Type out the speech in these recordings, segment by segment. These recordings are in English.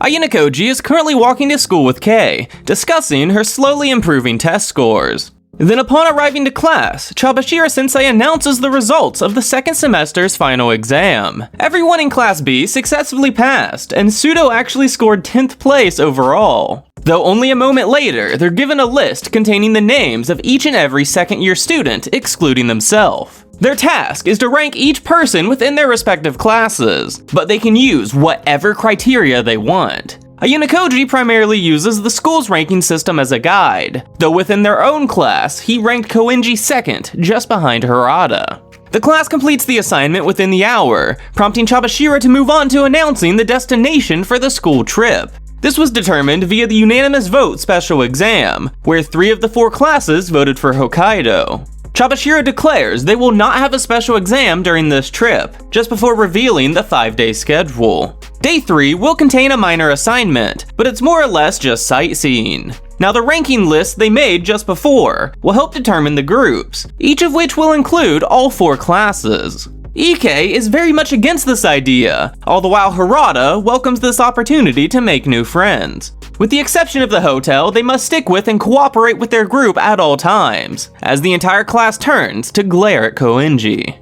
Ayana Koji is currently walking to school with Kei, discussing her slowly improving test scores. Then upon arriving to class, Chabashira-sensei announces the results of the second semester's final exam. Everyone in Class B successfully passed, and Pseudo actually scored 10th place overall. Though only a moment later, they're given a list containing the names of each and every second-year student, excluding themselves. Their task is to rank each person within their respective classes, but they can use whatever criteria they want. Ayana Koji primarily uses the school's ranking system as a guide, though within their own class, he ranked Koenji second, just behind Harada. The class completes the assignment within the hour, prompting Chabashira to move on to announcing the destination for the school trip. This was determined via the unanimous vote special exam, where 3 of the 4 classes voted for Hokkaido. Chabashira declares they will not have a special exam during this trip, just before revealing the 5-day schedule. Day 3 will contain a minor assignment, but it's more or less just sightseeing. Now the ranking list they made just before will help determine the groups, each of which will include all 4 classes. Ike is very much against this idea, all the while Harada welcomes this opportunity to make new friends. With the exception of the hotel, they must stick with and cooperate with their group at all times, as the entire class turns to glare at Koenji.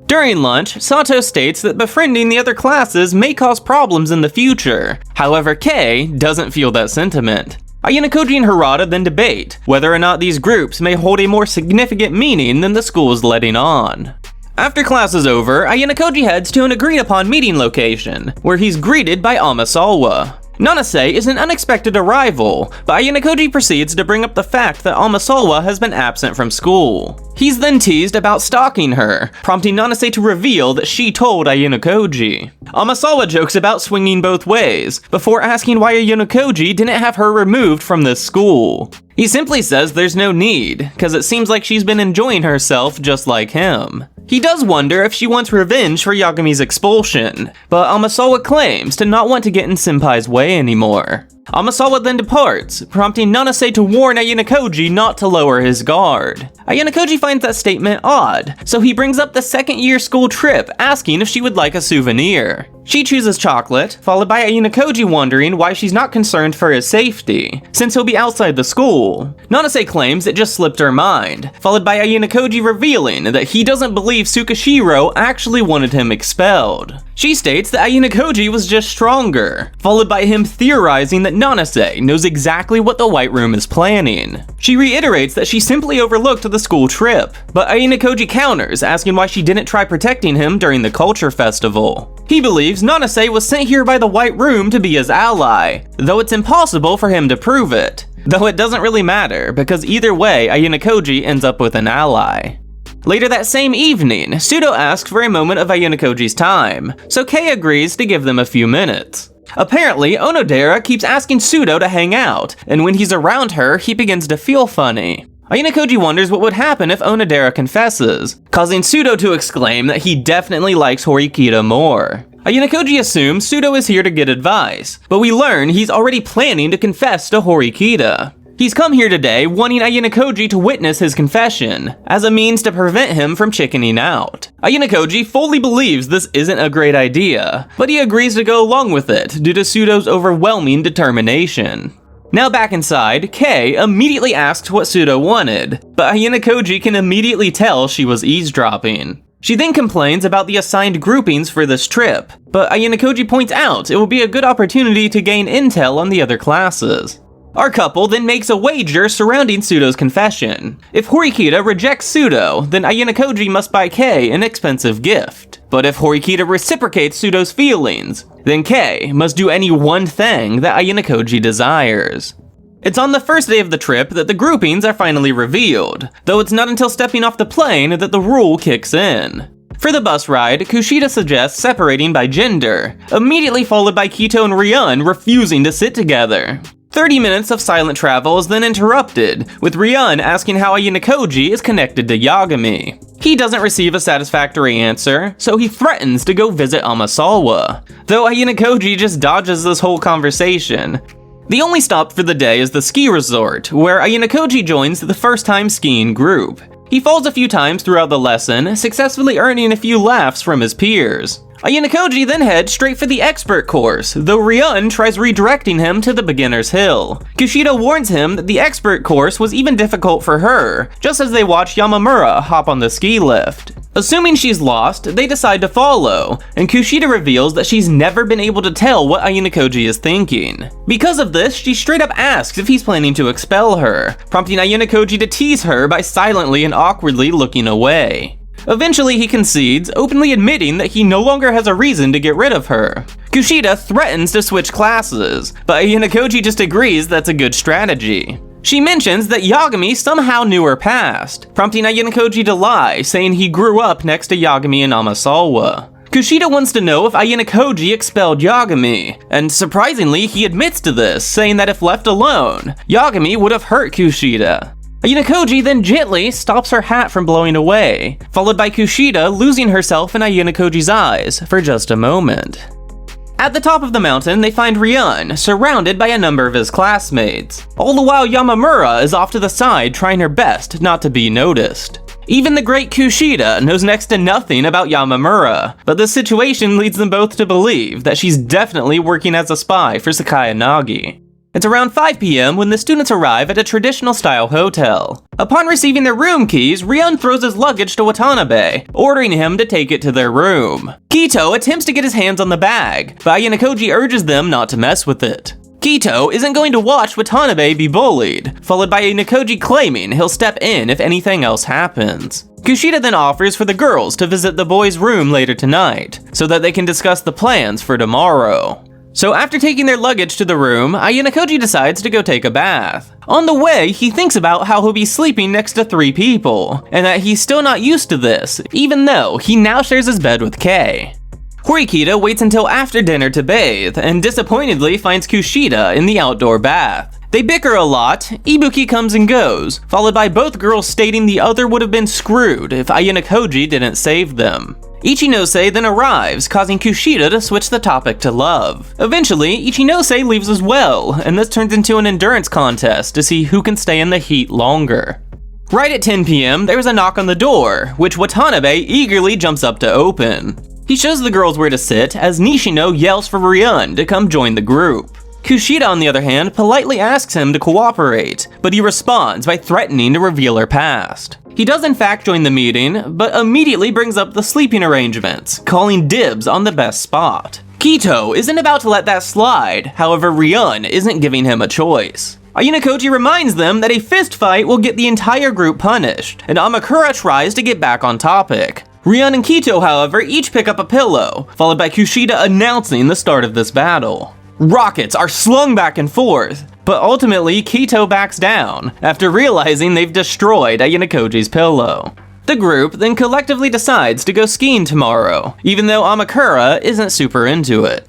During lunch, Sato states that befriending the other classes may cause problems in the future. However, Kei doesn't feel that sentiment. Ayana Koji and Harada then debate whether or not these groups may hold a more significant meaning than the school is letting on. After class is over, Ayana Koji heads to an agreed-upon meeting location, where he's greeted by Amasawa. Nanase is an unexpected arrival, but Ayana Koji proceeds to bring up the fact that Amasawa has been absent from school. He's then teased about stalking her, prompting Nanase to reveal that she told Ayana Koji. Amasawa jokes about swinging both ways, before asking why Ayana Koji didn't have her removed from this school. He simply says there's no need, cause it seems like she's been enjoying herself just like him. He does wonder if she wants revenge for Yagami's expulsion, but Amasawa claims to not want to get in Senpai's way anymore. Amasawa then departs, prompting Nanase to warn Ayana Koji not to lower his guard. Ayana Koji finds that statement odd, so he brings up the second-year school trip, asking if she would like a souvenir. She chooses chocolate, followed by Ayana Koji wondering why she's not concerned for his safety, since he'll be outside the school. Nanase claims it just slipped her mind, followed by Ayana Koji revealing that he doesn't believe Tsukishiro actually wanted him expelled. She states that Ayana Koji was just stronger, followed by him theorizing that Nanase knows exactly what the White Room is planning. She reiterates that she simply overlooked the school trip, but Ayana Koji counters, asking why she didn't try protecting him during the culture festival. He believes Nanase was sent here by the White Room to be his ally, though it's impossible for him to prove it. Though it doesn't really matter, because either way, Ayana Koji ends up with an ally. Later that same evening, Pseudo asks for a moment of Ayana Koji's time, so Kei agrees to give them a few minutes. Apparently, Onodera keeps asking Pseudo to hang out, and when he's around her, he begins to feel funny. Ayana Koji wonders what would happen if Onodera confesses, causing Pseudo to exclaim that he definitely likes Horikita more. Ayana Koji assumes Pseudo is here to get advice, but we learn he's already planning to confess to Horikita. He's come here today wanting Ayana Koji to witness his confession, as a means to prevent him from chickening out. Ayana Koji fully believes this isn't a great idea, but he agrees to go along with it due to Pseudo's overwhelming determination. Now back inside, Kei immediately asks what Pseudo wanted, but Ayana Koji can immediately tell she was eavesdropping. She then complains about the assigned groupings for this trip, but Ayana Koji points out it will be a good opportunity to gain intel on the other classes. Our couple then makes a wager surrounding Pseudo's confession. If Horikita rejects Pseudo, then Ayana Koji must buy Kei an expensive gift. But if Horikita reciprocates Pseudo's feelings, then Kei must do any one thing that Ayana Koji desires. It's on the first day of the trip that the groupings are finally revealed, though it's not until stepping off the plane that the rule kicks in. For the bus ride, Kushida suggests separating by gender, immediately followed by Kito and Ryun refusing to sit together. 30 minutes of silent travel is then interrupted, with Ryun asking how Ayana Koji is connected to Yagami. He doesn't receive a satisfactory answer, so he threatens to go visit Amasawa, though Ayana Koji just dodges this whole conversation. The only stop for the day is the ski resort, where Ayana Koji joins the first-time skiing group. He falls a few times throughout the lesson, successfully earning a few laughs from his peers. Ayunakoji then heads straight for the expert course, though Ryun tries redirecting him to the beginner's hill. Kushida warns him that the expert course was even difficult for her, just as they watch Yamamura hop on the ski lift. Assuming she's lost, they decide to follow, and Kushida reveals that she's never been able to tell what Ayunakoji is thinking. Because of this, she straight up asks if he's planning to expel her, prompting Ayunakoji to tease her by silently and awkwardly looking away. Eventually he concedes, openly admitting that he no longer has a reason to get rid of her. Kushida threatens to switch classes, but Ayunakoji just agrees that's a good strategy. She mentions that Yagami somehow knew her past, prompting Ayunakoji to lie, saying he grew up next to Yagami in Amasawa. Kushida wants to know if Ayunakoji expelled Yagami, and surprisingly he admits to this, saying that if left alone, Yagami would have hurt Kushida. Ayunakoji then gently stops her hat from blowing away, followed by Kushida losing herself in Ayunakoji's eyes for just a moment. At the top of the mountain, they find Ryun, surrounded by a number of his classmates. All the while, Yamamura is off to the side trying her best not to be noticed. Even the great Kushida knows next to nothing about Yamamura, but the situation leads them both to believe that she's definitely working as a spy for Sakayanagi. It's around 5 p.m. when the students arrive at a traditional-style hotel. Upon receiving their room keys, Ryun throws his luggage to Watanabe, ordering him to take it to their room. Kito attempts to get his hands on the bag, but Ayunakoji urges them not to mess with it. Kito isn't going to watch Watanabe be bullied, followed by Ayunakoji claiming he'll step in if anything else happens. Kushida then offers for the girls to visit the boys' room later tonight, so that they can discuss the plans for tomorrow. So after taking their luggage to the room, Ayunakoji decides to go take a bath. On the way, he thinks about how he'll be sleeping next to 3 people, and that he's still not used to this, even though he now shares his bed with Kei. Horikita waits until after dinner to bathe, and disappointedly finds Kushida in the outdoor bath. They bicker a lot, Ibuki comes and goes, followed by both girls stating the other would have been screwed if Ayunakoji didn't save them. Ichinose then arrives, causing Kushida to switch the topic to love. Eventually, Ichinose leaves as well, and this turns into an endurance contest to see who can stay in the heat longer. Right at 10 p.m., there's a knock on the door, which Watanabe eagerly jumps up to open. He shows the girls where to sit as Nishino yells for Ryun to come join the group. Kushida, on the other hand, politely asks him to cooperate, but he responds by threatening to reveal her past. He does in fact join the meeting, but immediately brings up the sleeping arrangements, calling dibs on the best spot. Kito isn't about to let that slide, however Ryun isn't giving him a choice. Ayunakoji reminds them that a fist fight will get the entire group punished, and Amakura tries to get back on topic. Ryun and Kito, however, each pick up a pillow, followed by Kushida announcing the start of this battle. Rockets are slung back and forth, but ultimately Kito backs down after realizing they've destroyed Ayunakoji's pillow. The group then collectively decides to go skiing tomorrow, even though Amakura isn't super into it.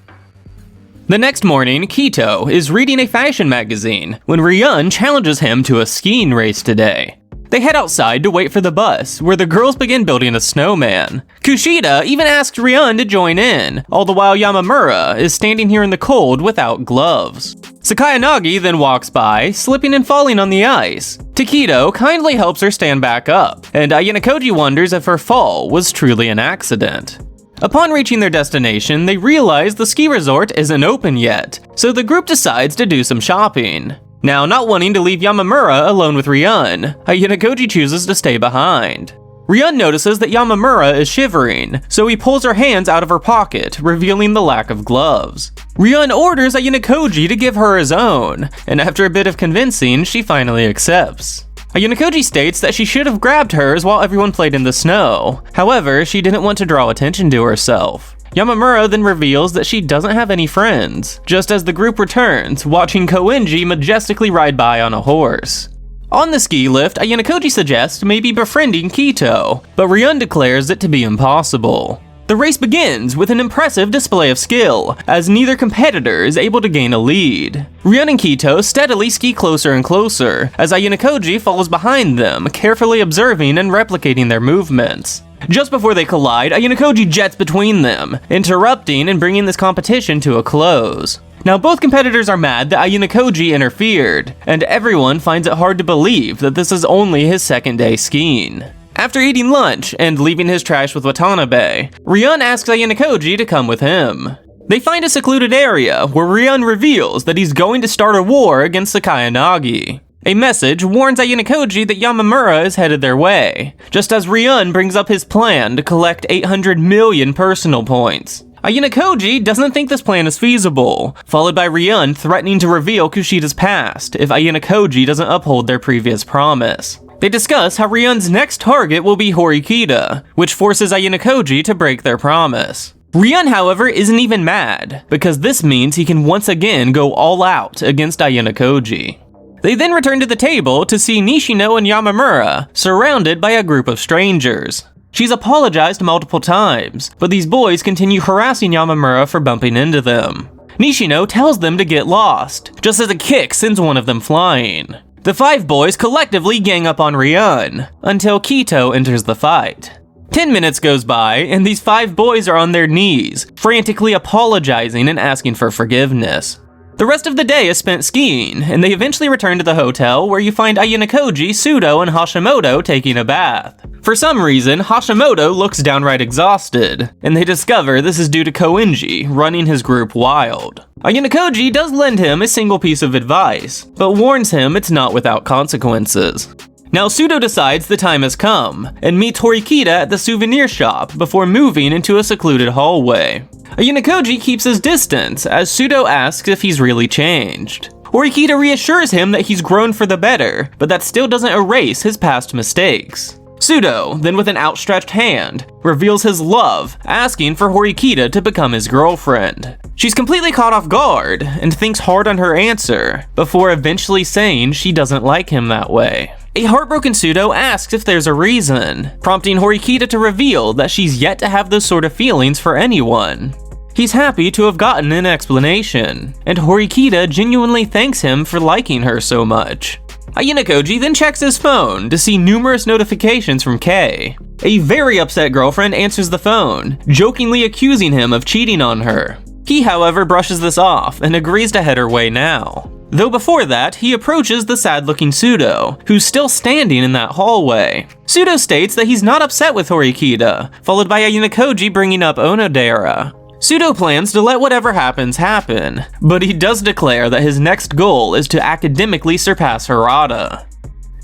The next morning, Kito is reading a fashion magazine when Ryun challenges him to a skiing race today. They head outside to wait for the bus, where the girls begin building a snowman. Kushida even asks Ryun to join in, all the while Yamamura is standing here in the cold without gloves. Sakayanagi then walks by, slipping and falling on the ice. Takedo kindly helps her stand back up, and Ayunakoji wonders if her fall was truly an accident. Upon reaching their destination, they realize the ski resort isn't open yet, so the group decides to do some shopping. Now, not wanting to leave Yamamura alone with Ryun, Ayunakoji chooses to stay behind. Ryun notices that Yamamura is shivering, so he pulls her hands out of her pocket, revealing the lack of gloves. Ryun orders Ayunakoji to give her his own, and after a bit of convincing, she finally accepts. Ayunakoji states that she should have grabbed hers while everyone played in the snow. However, she didn't want to draw attention to herself. Yamamura then reveals that she doesn't have any friends, just as the group returns, watching Koenji majestically ride by on a horse. On the ski lift, Ayunakoji suggests maybe befriending Kito, but Ryun declares it to be impossible. The race begins with an impressive display of skill, as neither competitor is able to gain a lead. Ryun and Kito steadily ski closer and closer, as Ayunakoji follows behind them, carefully observing and replicating their movements. Just before they collide, Ayunakoji jets between them, interrupting and bringing this competition to a close. Now both competitors are mad that Ayunakoji interfered, and everyone finds it hard to believe that this is only his second day skiing. After eating lunch and leaving his trash with Watanabe, Ryun asks Ayanokoji to come with him. They find a secluded area where Ryun reveals that he's going to start a war against the Kayanagi. A message warns Ayanokoji that Yamamura is headed their way, just as Ryun brings up his plan to collect 800 million personal points. Ayanokoji doesn't think this plan is feasible, followed by Ryun threatening to reveal Kushida's past if Ayanokoji doesn't uphold their previous promise. They discuss how Ryun's next target will be Horikita, which forces Ayanokoji to break their promise. Ryun, however, isn't even mad, because this means he can once again go all out against Ayanokoji. They then return to the table to see Nishino and Yamamura surrounded by a group of strangers. She's apologized multiple times, but these boys continue harassing Yamamura for bumping into them. Nishino tells them to get lost, just as a kick sends one of them flying. The 5 boys collectively gang up on Ryun, until Kito enters the fight. 10 minutes goes by, and these 5 boys are on their knees, frantically apologizing and asking for forgiveness. The rest of the day is spent skiing, and they eventually return to the hotel where you find Ayanokoji, Sudo, and Hashimoto taking a bath. For some reason, Hashimoto looks downright exhausted, and they discover this is due to Koenji running his group wild. Ayanokoji does lend him a single piece of advice, but warns him it's not without consequences. Now Sudo decides the time has come, and meets Horikita at the souvenir shop before moving into a secluded hallway. Ayanokoji keeps his distance as Sudo asks if he's really changed. Horikita reassures him that he's grown for the better, but that still doesn't erase his past mistakes. Sudo, then with an outstretched hand, reveals his love, asking for Horikita to become his girlfriend. She's completely caught off guard and thinks hard on her answer, before eventually saying she doesn't like him that way. A heartbroken Sudo asks if there's a reason, prompting Horikita to reveal that she's yet to have those sort of feelings for anyone. He's happy to have gotten an explanation, and Horikita genuinely thanks him for liking her so much. Ayanokoji then checks his phone to see numerous notifications from Kei. A very upset girlfriend answers the phone, jokingly accusing him of cheating on her. He, however, brushes this off and agrees to head her way now. Though before that, he approaches the sad-looking Sudo, who's still standing in that hallway. Sudo states that he's not upset with Horikita, followed by Ayanokoji bringing up Onodera. Sudo plans to let whatever happens happen, but he does declare that his next goal is to academically surpass Harada.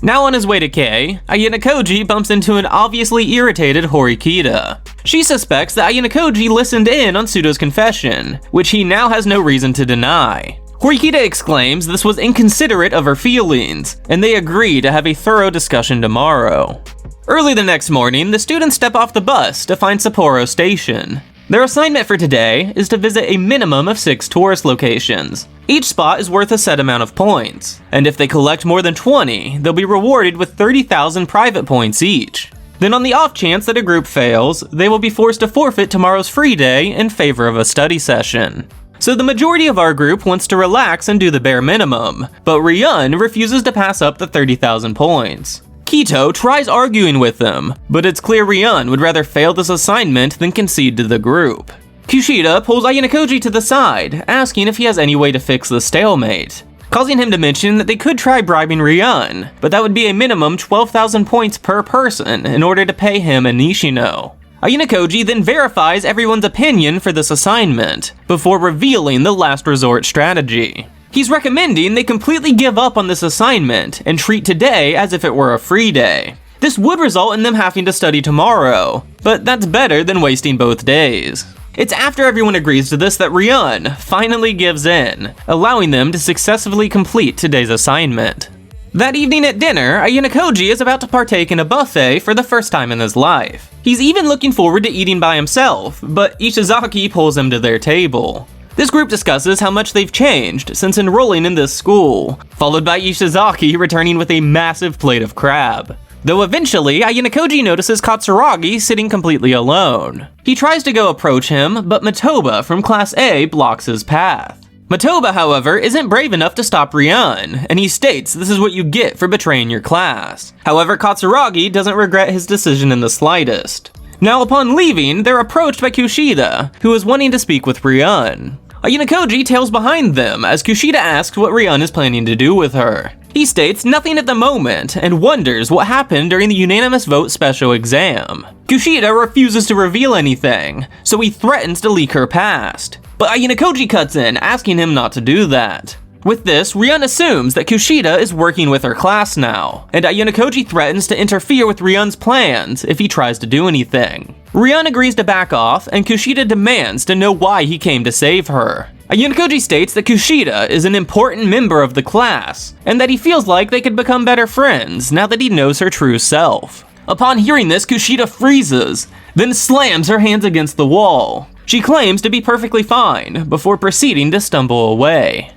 Now on his way to Kei, Ayanokoji bumps into an obviously irritated Horikita. She suspects that Ayanokoji listened in on Sudo's confession, which he now has no reason to deny. Horikita exclaims this was inconsiderate of her feelings, and they agree to have a thorough discussion tomorrow. Early the next morning, the students step off the bus to find Sapporo Station. Their assignment for today is to visit a minimum of 6 tourist locations. Each spot is worth a set amount of points, and if they collect more than 20, they'll be rewarded with 30,000 private points each. Then on the off chance that a group fails, they will be forced to forfeit tomorrow's free day in favor of a study session. So the majority of our group wants to relax and do the bare minimum, but Ryun refuses to pass up the 30,000 points. Kito tries arguing with them, but it's clear Ryun would rather fail this assignment than concede to the group. Kushida pulls Ayanokoji to the side, asking if he has any way to fix the stalemate, causing him to mention that they could try bribing Ryun, but that would be a minimum 12,000 points per person in order to pay him and Nishino. Ayanokoji then verifies everyone's opinion for this assignment, before revealing the last resort strategy. He's recommending they completely give up on this assignment and treat today as if it were a free day. This would result in them having to study tomorrow, but that's better than wasting both days. It's after everyone agrees to this that Ryun finally gives in, allowing them to successfully complete today's assignment. That evening at dinner, Ayanokoji is about to partake in a buffet for the first time in his life. He's even looking forward to eating by himself, but Ishizaki pulls him to their table. This group discusses how much they've changed since enrolling in this school, followed by Ishizaki returning with a massive plate of crab. Though eventually, Ayanokoji notices Katsuragi sitting completely alone. He tries to go approach him, but Matoba from Class A blocks his path. Matoba, however, isn't brave enough to stop Ryun, and he states this is what you get for betraying your class. However, Katsuragi doesn't regret his decision in the slightest. Now upon leaving, they're approached by Kushida, who is wanting to speak with Ryun. Ayanokoji tails behind them as Kushida asks what Ryun is planning to do with her. He states nothing at the moment and wonders what happened during the unanimous vote special exam. Kushida refuses to reveal anything, so he threatens to leak her past. But Ayanokoji cuts in, asking him not to do that. With this, Ryun assumes that Kushida is working with her class now, and Ayanokoji threatens to interfere with Ryun's plans if he tries to do anything. Ryun agrees to back off, and Kushida demands to know why he came to save her. Ayanokoji states that Kushida is an important member of the class, and that he feels like they could become better friends now that he knows her true self. Upon hearing this, Kushida freezes, then slams her hands against the wall. She claims to be perfectly fine, before proceeding to stumble away.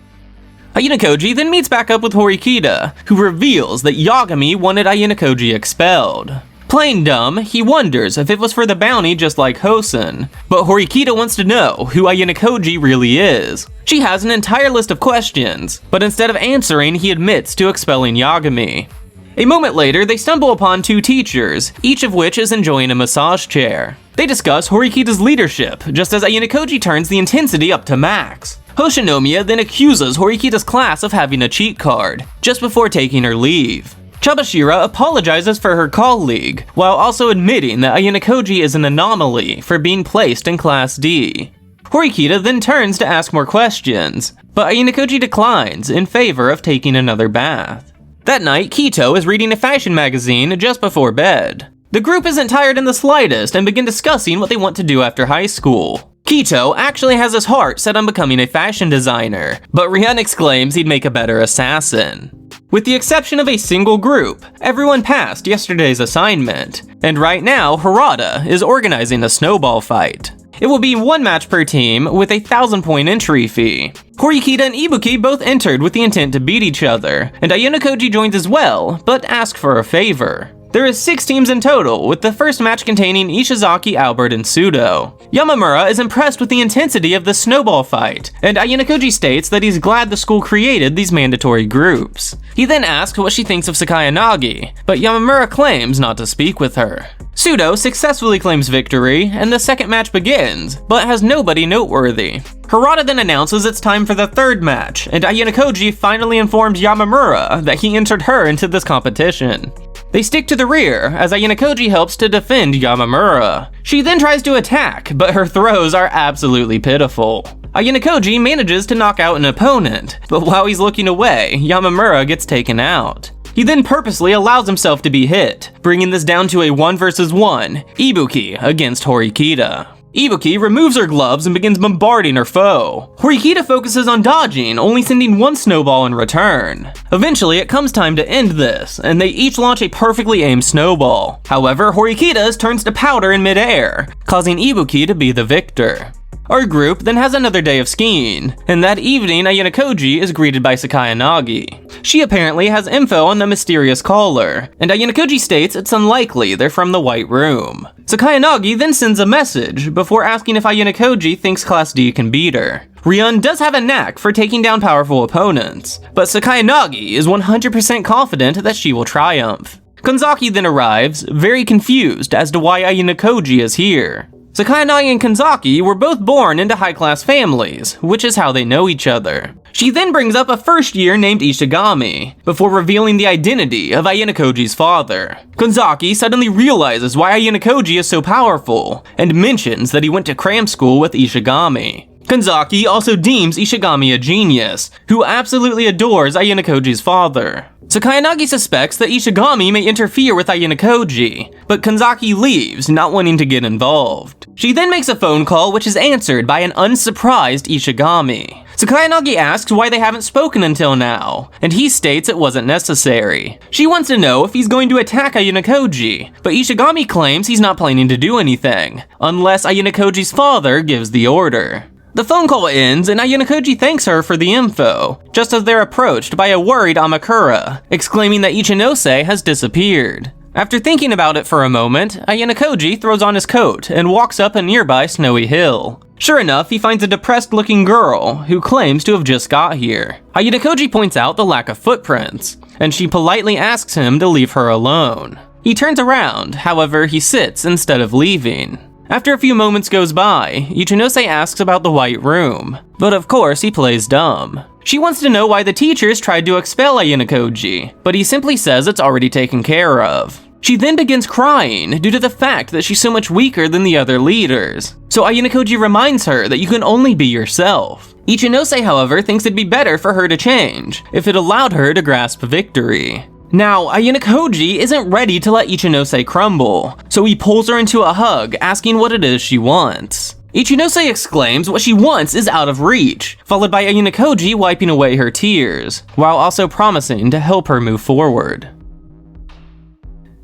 Ayanokoji then meets back up with Horikita, who reveals that Yagami wanted Ayanokoji expelled. Plain dumb, he wonders if it was for the bounty just like Hosen, but Horikita wants to know who Ayanokoji really is. She has an entire list of questions, but instead of answering, he admits to expelling Yagami. A moment later, they stumble upon two teachers, each of which is enjoying a massage chair. They discuss Horikita's leadership, just as Ayanokoji turns the intensity up to max. Hoshinomiya then accuses Horikita's class of having a cheat card, just before taking her leave. Chabashira apologizes for her colleague, while also admitting that Ayanokoji is an anomaly for being placed in Class D. Horikita then turns to ask more questions, but Ayanokoji declines in favor of taking another bath. That night, Kito is reading a fashion magazine just before bed. The group isn't tired in the slightest and begin discussing what they want to do after high school. Kito actually has his heart set on becoming a fashion designer, but Ryun exclaims he'd make a better assassin. With the exception of a single group, everyone passed yesterday's assignment, and right now Harada is organizing a snowball fight. It will be one match per team with a 1,000-point entry fee. Horikita and Ibuki both entered with the intent to beat each other, and Ayanokoji joins as well, but asks for a favor. There is 6 teams in total, with the first match containing Ishizaki, Albert, and Sudo. Yamamura is impressed with the intensity of the snowball fight, and Ayanokoji states that he's glad the school created these mandatory groups. He then asks what she thinks of Sakayanagi, but Yamamura claims not to speak with her. Sudo successfully claims victory, and the second match begins, but has nobody noteworthy. Harada then announces it's time for the third match, and Ayanokoji finally informs Yamamura that he entered her into this competition. They stick to the rear, as Ayanokoji helps to defend Yamamura. She then tries to attack, but her throws are absolutely pitiful. Ayanokoji manages to knock out an opponent, but while he's looking away, Yamamura gets taken out. He then purposely allows himself to be hit, bringing this down to a 1 vs 1, Ibuki against Horikita. Ibuki removes her gloves and begins bombarding her foe. Horikita focuses on dodging, only sending 1 snowball in return. Eventually, it comes time to end this, and they each launch a perfectly aimed snowball. However, Horikita's turns to powder in midair, causing Ibuki to be the victor. Our group then has another day of skiing, and that evening Ayanokoji is greeted by Sakayanagi. She apparently has info on the mysterious caller, and Ayanokoji states it's unlikely they're from the White Room. Sakayanagi then sends a message before asking if Ayanokoji thinks Class D can beat her. Ryun does have a knack for taking down powerful opponents, but Sakayanagi is 100% confident that she will triumph. Kanzaki then arrives, very confused as to why Ayanokoji is here. Sakayanagi and Kanzaki were both born into high-class families, which is how they know each other. She then brings up a first year named Ishigami, before revealing the identity of Ayanokoji's father. Kanzaki suddenly realizes why Ayanokoji is so powerful, and mentions that he went to cram school with Ishigami. Kanzaki also deems Ishigami a genius, who absolutely adores Ayanokoji's father. Sakayanagi suspects that Ishigami may interfere with Ayanokoji, but Kanzaki leaves, not wanting to get involved. She then makes a phone call which is answered by an unsurprised Ishigami. Sakayanagi asks why they haven't spoken until now, and he states it wasn't necessary. She wants to know if he's going to attack Ayanokoji, but Ishigami claims he's not planning to do anything, unless Ayanokoji's father gives the order. The phone call ends, and Ayanokoji thanks her for the info, just as they're approached by a worried Amakura, exclaiming that Ichinose has disappeared. After thinking about it for a moment, Ayanokoji throws on his coat and walks up a nearby snowy hill. Sure enough, he finds a depressed-looking girl who claims to have just got here. Ayanokoji points out the lack of footprints, and she politely asks him to leave her alone. He turns around, however, he sits instead of leaving. After a few moments goes by, Ichinose asks about the White Room, but of course he plays dumb. She wants to know why the teachers tried to expel Ayanokoji, but he simply says it's already taken care of. She then begins crying due to the fact that she's so much weaker than the other leaders. So Ayanokoji reminds her that you can only be yourself. Ichinose, however, thinks it'd be better for her to change, if it allowed her to grasp victory. Now, Ayanokoji isn't ready to let Ichinose crumble, so he pulls her into a hug, asking what it is she wants. Ichinose exclaims what she wants is out of reach, followed by Ayanokoji wiping away her tears, while also promising to help her move forward.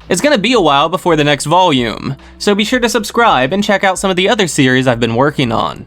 It's gonna be a while before the next volume, so be sure to subscribe and check out some of the other series I've been working on.